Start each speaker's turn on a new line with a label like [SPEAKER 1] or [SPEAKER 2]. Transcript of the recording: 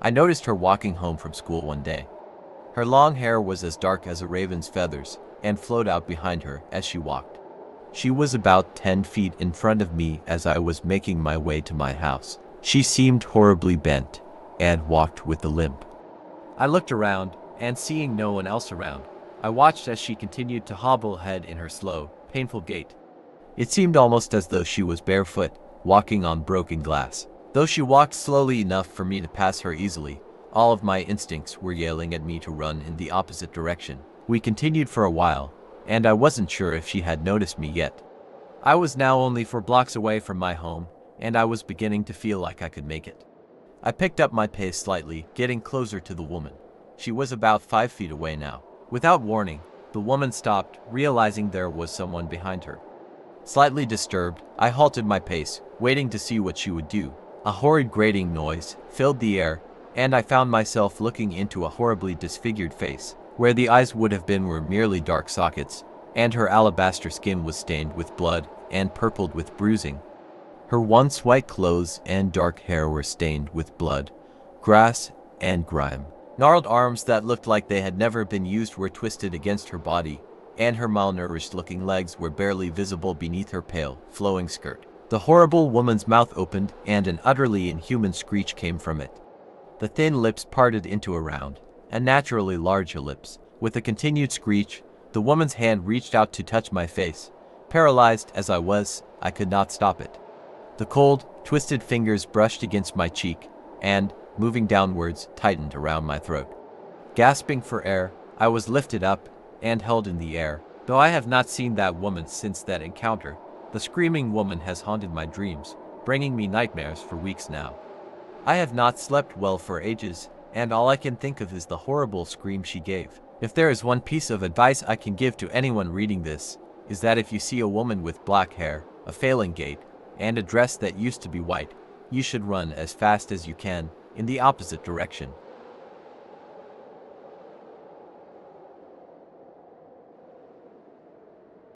[SPEAKER 1] I noticed her walking home from school one day. Her long hair was as dark as a raven's feathers and flowed out behind her as she walked. She was about 10 feet in front of me as I was making my way to my house. She seemed horribly bent and walked with a limp. I looked around, and seeing no one else around, I watched as she continued to hobble ahead in her slow, painful gait. It seemed almost as though she was barefoot, walking on broken glass. Though she walked slowly enough for me to pass her easily, all of my instincts were yelling at me to run in the opposite direction. We continued for a while, and I wasn't sure if she had noticed me yet. I was now only 4 blocks away from my home, and I was beginning to feel like I could make it. I picked up my pace slightly, getting closer to the woman. She was about 5 feet away now. Without warning, the woman stopped, realizing there was someone behind her. Slightly disturbed, I halted my pace, waiting to see what she would do. A horrid grating noise filled the air, and I found myself looking into a horribly disfigured face. Where the eyes would have been were merely dark sockets, and her alabaster skin was stained with blood and purpled with bruising. Her once white clothes and dark hair were stained with blood, grass, and grime. Gnarled arms that looked like they had never been used were twisted against her body, and her malnourished-looking legs were barely visible beneath her pale, flowing skirt. The horrible woman's mouth opened, and an utterly inhuman screech came from it. The thin lips parted into a round, unnaturally large ellipse. With a continued screech, the woman's hand reached out to touch my face. Paralyzed as I was, I could not stop it. The cold, twisted fingers brushed against my cheek, and, moving downwards, tightened around my throat. Gasping for air, I was lifted up and held in the air. Though I have not seen that woman since that encounter, the screaming woman has haunted my dreams, bringing me nightmares for weeks now. I have not slept well for ages, and all I can think of is the horrible scream she gave. If there is one piece of advice I can give to anyone reading this, is that if you see a woman with black hair, a failing gait, and a dress that used to be white, you should run as fast as you can in the opposite direction.